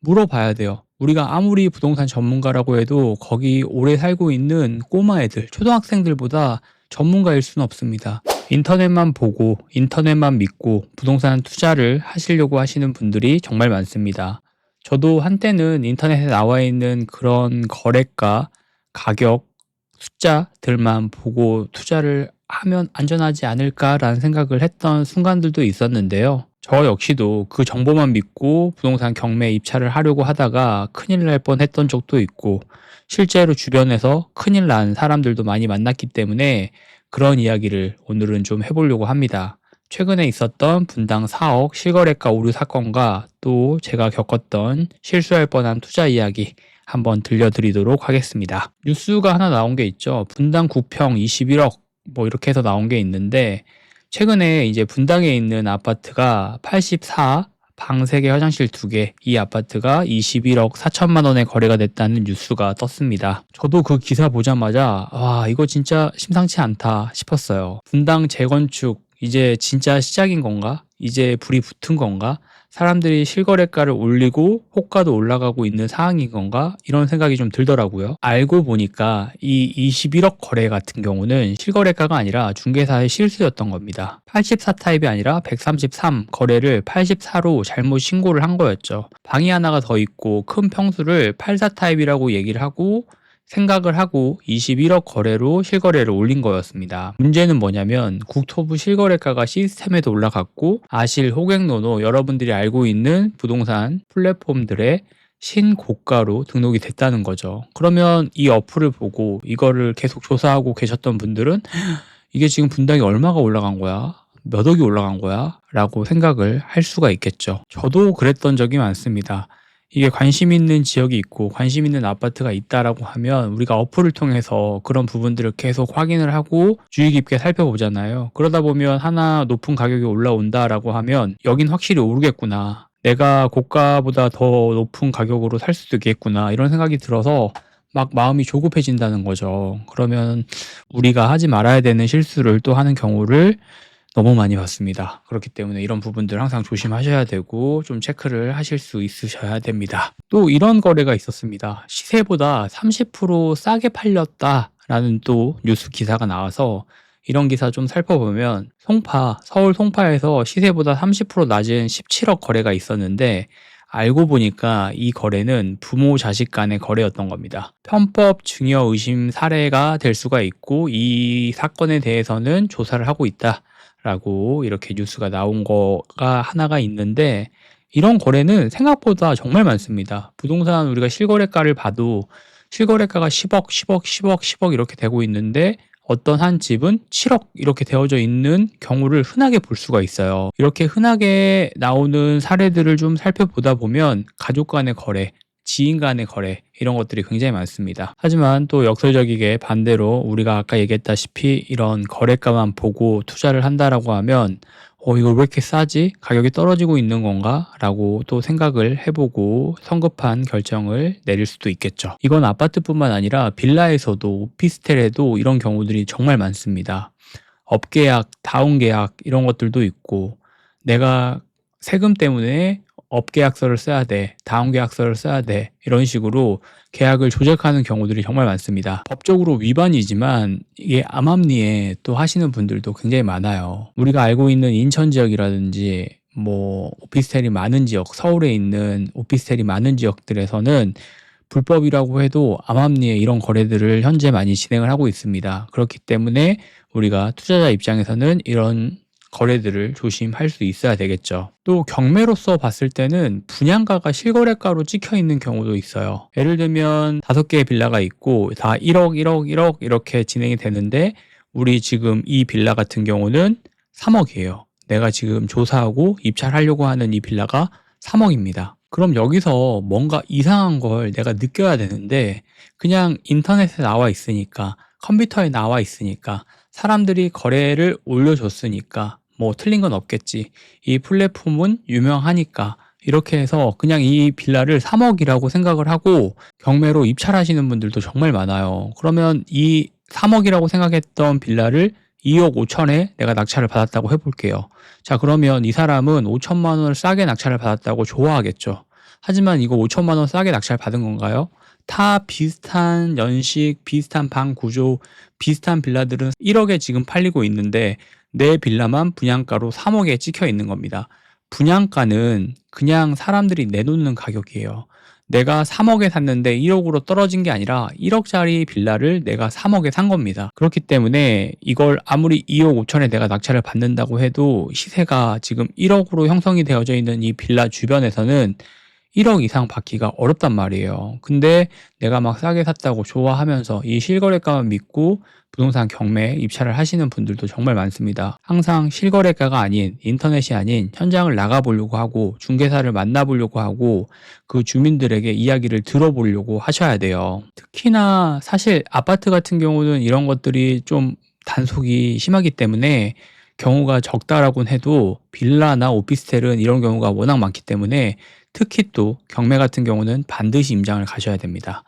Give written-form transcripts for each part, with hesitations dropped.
물어봐야 돼요. 우리가 아무리 부동산 전문가라고 해도 거기 오래 살고 있는 꼬마 애들, 초등학생들보다 전문가일 수는 없습니다. 인터넷만 보고 인터넷만 믿고 부동산 투자를 하시려고 하시는 분들이 정말 많습니다. 저도 한때는 인터넷에 나와 있는 그런 거래가, 가격, 숫자들만 보고 투자를 하면 안전하지 않을까라는 생각을 했던 순간들도 있었는데요. 저 역시도 그 정보만 믿고 부동산 경매에 입찰을 하려고 하다가 큰일 날 뻔했던 적도 있고, 실제로 주변에서 큰일 난 사람들도 많이 만났기 때문에 그런 이야기를 오늘은 좀 해보려고 합니다. 최근에 있었던 분당 4억 실거래가 오류 사건과 또 제가 겪었던 실수할 뻔한 투자 이야기 한번 들려드리도록 하겠습니다. 뉴스가 하나 나온 게 있죠. 분당 9평 21억 뭐 이렇게 해서 나온 게 있는데, 최근에 이제 분당에 있는 아파트가 84, 방 3개, 화장실 2개, 이 아파트가 21억 4천만 원에 거래가 됐다는 뉴스가 떴습니다. 저도 그 기사 보자마자 와, 이거 진짜 심상치 않다 싶었어요. 분당 재건축 이제 진짜 시작인 건가? 이제 불이 붙은 건가? 사람들이 실거래가를 올리고 호가도 올라가고 있는 상황인 건가? 이런 생각이 좀 들더라고요. 알고 보니까 이 21억 거래 같은 경우는 실거래가가 아니라 중개사의 실수였던 겁니다. 84 타입이 아니라 133 거래를 84로 잘못 신고를 한 거였죠. 방이 하나가 더 있고 큰 평수를 84 타입이라고 얘기를 하고 생각을 하고 21억 거래로 실거래를 올린 거였습니다. 문제는 뭐냐면 국토부 실거래가가 시스템에도 올라갔고 아실, 호갱노노 여러분들이 알고 있는 부동산 플랫폼들의 신고가로 등록이 됐다는 거죠. 그러면 이 어플을 보고 이거를 계속 조사하고 계셨던 분들은 이게 지금 분당이 얼마가 올라간 거야? 몇 억이 올라간 거야? 라고 생각을 할 수가 있겠죠. 저도 그랬던 적이 많습니다. 이게 관심 있는 지역이 있고 관심 있는 아파트가 있다라고 하면 우리가 어플을 통해서 그런 부분들을 계속 확인을 하고 주의 깊게 살펴보잖아요. 그러다 보면 하나 높은 가격이 올라온다라고 하면 여긴 확실히 오르겠구나. 내가 고가보다 더 높은 가격으로 살 수도 있겠구나. 이런 생각이 들어서 막 마음이 조급해진다는 거죠. 그러면 우리가 하지 말아야 되는 실수를 또 하는 경우를 너무 많이 봤습니다. 그렇기 때문에 이런 부분들 항상 조심하셔야 되고 좀 체크를 하실 수 있으셔야 됩니다. 또 이런 거래가 있었습니다. 시세보다 30% 싸게 팔렸다라는 또 뉴스 기사가 나와서 이런 기사 좀 살펴보면 서울 송파에서 시세보다 30% 낮은 17억 거래가 있었는데, 알고 보니까 이 거래는 부모 자식 간의 거래였던 겁니다. 편법 증여 의심 사례가 될 수가 있고 이 사건에 대해서는 조사를 하고 있다 라고 이렇게 뉴스가 나온 거가 하나가 있는데, 이런 거래는 생각보다 정말 많습니다. 부동산 우리가 실거래가를 봐도 실거래가가 10억, 10억, 10억, 10억 이렇게 되고 있는데 어떤 한 집은 7억 이렇게 되어져 있는 경우를 흔하게 볼 수가 있어요. 이렇게 흔하게 나오는 사례들을 좀 살펴보다 보면 가족 간의 거래, 지인 간의 거래 이런 것들이 굉장히 많습니다. 하지만 또 역설적이게 반대로 우리가 아까 얘기했다시피 이런 거래가만 보고 투자를 한다라고 하면 이거 왜 이렇게 싸지? 가격이 떨어지고 있는 건가? 라고 또 생각을 해보고 성급한 결정을 내릴 수도 있겠죠. 이건 아파트뿐만 아니라 빌라에서도 오피스텔에도 이런 경우들이 정말 많습니다. 업계약, 다운계약 이런 것들도 있고, 내가 세금 때문에 업계약서를 써야 돼, 다운계약서를 써야 돼 이런 식으로 계약을 조작하는 경우들이 정말 많습니다. 법적으로 위반이지만 이게 암암리에 또 하시는 분들도 굉장히 많아요. 우리가 알고 있는 인천 지역이라든지 뭐 오피스텔이 많은 지역, 서울에 있는 오피스텔이 많은 지역들에서는 불법이라고 해도 암암리에 이런 거래들을 현재 많이 진행을 하고 있습니다. 그렇기 때문에 우리가 투자자 입장에서는 이런 거래들을 조심할 수 있어야 되겠죠. 또 경매로서 봤을 때는 분양가가 실거래가로 찍혀 있는 경우도 있어요. 예를 들면 5개의 빌라가 있고 다 1억, 1억, 1억 이렇게 진행이 되는데, 우리 지금 이 빌라 같은 경우는 3억이에요. 내가 지금 조사하고 입찰하려고 하는 이 빌라가 3억입니다. 그럼 여기서 뭔가 이상한 걸 내가 느껴야 되는데, 그냥 인터넷에 나와 있으니까, 컴퓨터에 나와 있으니까, 사람들이 거래를 올려줬으니까 뭐 틀린 건 없겠지, 이 플랫폼은 유명하니까 이렇게 해서 그냥 이 빌라를 3억이라고 생각을 하고 경매로 입찰하시는 분들도 정말 많아요. 그러면 이 3억이라고 생각했던 빌라를 2억 5천에 내가 낙찰을 받았다고 해볼게요. 자, 그러면 이 사람은 5천만 원을 싸게 낙찰을 받았다고 좋아하겠죠. 하지만 이거 5천만 원 싸게 낙찰 받은 건가요? 타 비슷한 연식, 비슷한 방 구조, 비슷한 빌라들은 1억에 지금 팔리고 있는데 내 빌라만 분양가로 3억에 찍혀 있는 겁니다. 분양가는 그냥 사람들이 내놓는 가격이에요. 내가 3억에 샀는데 1억으로 떨어진 게 아니라 1억짜리 빌라를 내가 3억에 산 겁니다. 그렇기 때문에 이걸 아무리 2억 5천에 내가 낙찰을 받는다고 해도 시세가 지금 1억으로 형성이 되어져 있는 이 빌라 주변에서는 1억 이상 받기가 어렵단 말이에요. 근데 내가 막 싸게 샀다고 좋아하면서 이 실거래가만 믿고 부동산 경매에 입찰을 하시는 분들도 정말 많습니다. 항상 실거래가가 아닌, 인터넷이 아닌 현장을 나가보려고 하고 중개사를 만나보려고 하고 그 주민들에게 이야기를 들어보려고 하셔야 돼요. 특히나 사실 아파트 같은 경우는 이런 것들이 좀 단속이 심하기 때문에 경우가 적다라고는 해도 빌라나 오피스텔은 이런 경우가 워낙 많기 때문에 특히 또 경매 같은 경우는 반드시 임장을 가셔야 됩니다.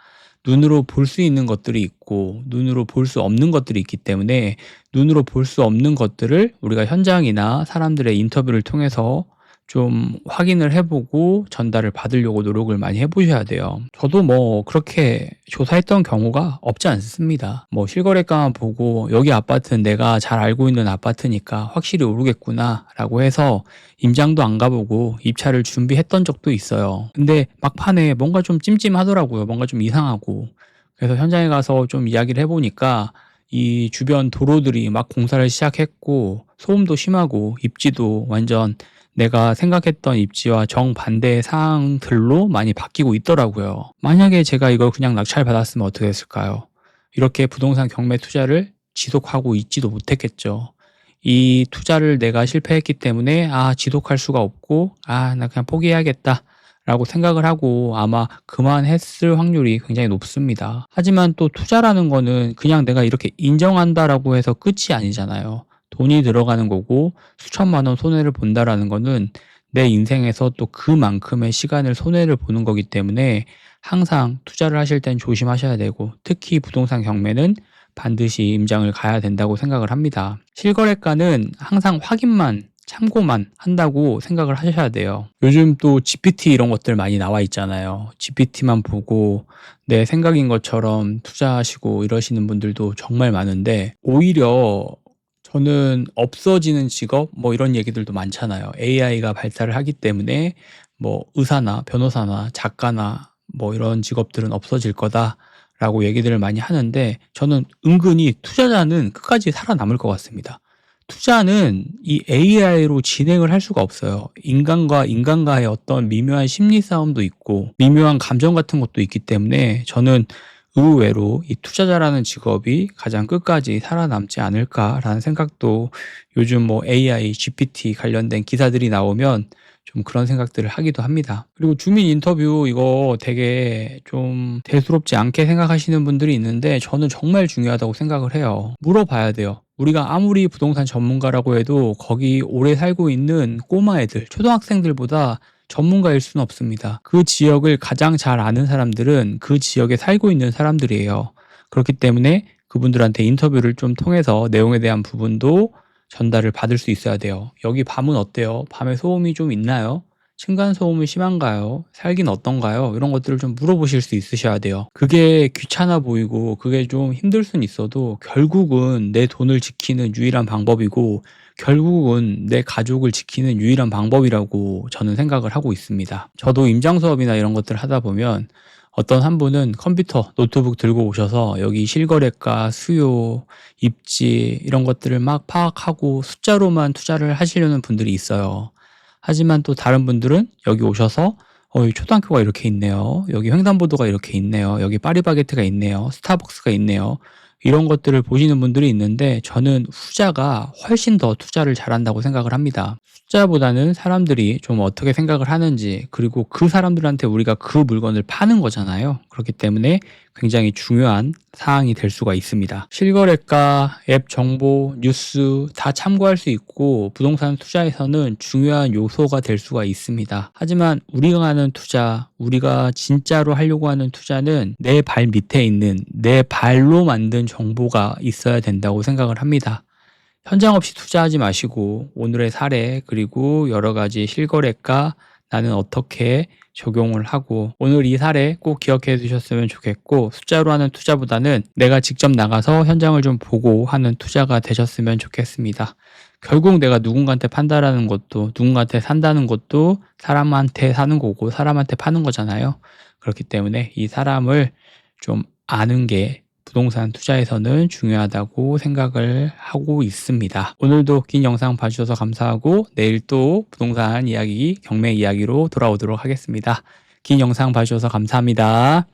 눈으로 볼 수 있는 것들이 있고 눈으로 볼 수 없는 것들이 있기 때문에 눈으로 볼 수 없는 것들을 우리가 현장이나 사람들의 인터뷰를 통해서 좀 확인을 해보고 전달을 받으려고 노력을 많이 해보셔야 돼요. 저도 뭐 그렇게 조사했던 경우가 없지 않습니다. 뭐 실거래가만 보고 여기 아파트는 내가 잘 알고 있는 아파트니까 확실히 오르겠구나 라고 해서 임장도 안 가보고 입찰을 준비했던 적도 있어요. 근데 막판에 뭔가 좀 찜찜하더라고요. 뭔가 좀 이상하고. 그래서 현장에 가서 좀 이야기를 해보니까 이 주변 도로들이 막 공사를 시작했고 소음도 심하고 입지도 완전 내가 생각했던 입지와 정반대의 사항들로 많이 바뀌고 있더라고요. 만약에 제가 이걸 그냥 낙찰 받았으면 어떻게 했을까요? 이렇게 부동산 경매 투자를 지속하고 있지도 못했겠죠. 이 투자를 내가 실패했기 때문에 지속할 수가 없고 나 그냥 포기해야겠다 라고 생각을 하고 아마 그만했을 확률이 굉장히 높습니다. 하지만 또 투자라는 거는 그냥 내가 이렇게 인정한다라고 해서 끝이 아니잖아요. 돈이 들어가는 거고 수천만 원 손해를 본다라는 거는 내 인생에서 또 그만큼의 시간을 손해를 보는 거기 때문에 항상 투자를 하실 땐 조심하셔야 되고 특히 부동산 경매는 반드시 임장을 가야 된다고 생각을 합니다. 실거래가는 항상 확인만 참고만 한다고 생각을 하셔야 돼요. 요즘 또 GPT 이런 것들 많이 나와 있잖아요. GPT만 보고 내 생각인 것처럼 투자하시고 이러시는 분들도 정말 많은데 오히려 저는 없어지는 직업 뭐 이런 얘기들도 많잖아요. AI가 발달을 하기 때문에 뭐 의사나 변호사나 작가나 뭐 이런 직업들은 없어질 거다라고 얘기들을 많이 하는데 저는 은근히 투자자는 끝까지 살아남을 것 같습니다. 투자는 이 AI로 진행을 할 수가 없어요. 인간과 인간과의 어떤 미묘한 심리 싸움도 있고 미묘한 감정 같은 것도 있기 때문에 저는 의외로 이 투자자라는 직업이 가장 끝까지 살아남지 않을까라는 생각도 요즘 뭐 AI, GPT 관련된 기사들이 나오면 좀 그런 생각들을 하기도 합니다. 그리고 주민 인터뷰 이거 되게 좀 대수롭지 않게 생각하시는 분들이 있는데 저는 정말 중요하다고 생각을 해요. 물어봐야 돼요. 우리가 아무리 부동산 전문가라고 해도 거기 오래 살고 있는 꼬마 애들, 초등학생들보다 전문가일 수는 없습니다. 그 지역을 가장 잘 아는 사람들은 그 지역에 살고 있는 사람들이에요. 그렇기 때문에 그분들한테 인터뷰를 좀 통해서 내용에 대한 부분도 전달을 받을 수 있어야 돼요. 여기 밤은 어때요? 밤에 소음이 좀 있나요? 층간소음이 심한가요? 살긴 어떤가요? 이런 것들을 좀 물어보실 수 있으셔야 돼요. 그게 귀찮아 보이고 그게 좀 힘들 순 있어도 결국은 내 돈을 지키는 유일한 방법이고 결국은 내 가족을 지키는 유일한 방법이라고 저는 생각을 하고 있습니다. 저도 임장 수업이나 이런 것들 하다 보면 어떤 한 분은 컴퓨터, 노트북 들고 오셔서 여기 실거래가, 수요, 입지 이런 것들을 막 파악하고 숫자로만 투자를 하시려는 분들이 있어요. 하지만 또 다른 분들은 여기 오셔서 여기 초등학교가 이렇게 있네요. 여기 횡단보도가 이렇게 있네요. 여기 파리바게트가 있네요. 스타벅스가 있네요. 이런 것들을 보시는 분들이 있는데 저는 후자가 훨씬 더 투자를 잘한다고 생각을 합니다. 숫자보다는 사람들이 좀 어떻게 생각을 하는지 그리고 그 사람들한테 우리가 그 물건을 파는 거잖아요. 그렇기 때문에 굉장히 중요한 사항이 될 수가 있습니다. 실거래가, 앱 정보, 뉴스 다 참고할 수 있고 부동산 투자에서는 중요한 요소가 될 수가 있습니다. 하지만 우리가 하는 투자, 우리가 진짜로 하려고 하는 투자는 내 발 밑에 있는 내 발로 만든 정보가 있어야 된다고 생각을 합니다. 현장 없이 투자하지 마시고 오늘의 사례 그리고 여러 가지 실거래가 나는 어떻게 적용을 하고 오늘 이 사례 꼭 기억해 두셨으면 좋겠고 숫자로 하는 투자보다는 내가 직접 나가서 현장을 좀 보고 하는 투자가 되셨으면 좋겠습니다. 결국 내가 누군가한테 판다라는 것도 누군가한테 산다는 것도 사람한테 사는 거고 사람한테 파는 거잖아요. 그렇기 때문에 이 사람을 좀 아는 게 부동산 투자에서는 중요하다고 생각을 하고 있습니다. 오늘도 긴 영상 봐주셔서 감사하고 내일 또 부동산 이야기, 경매 이야기로 돌아오도록 하겠습니다. 긴 영상 봐주셔서 감사합니다.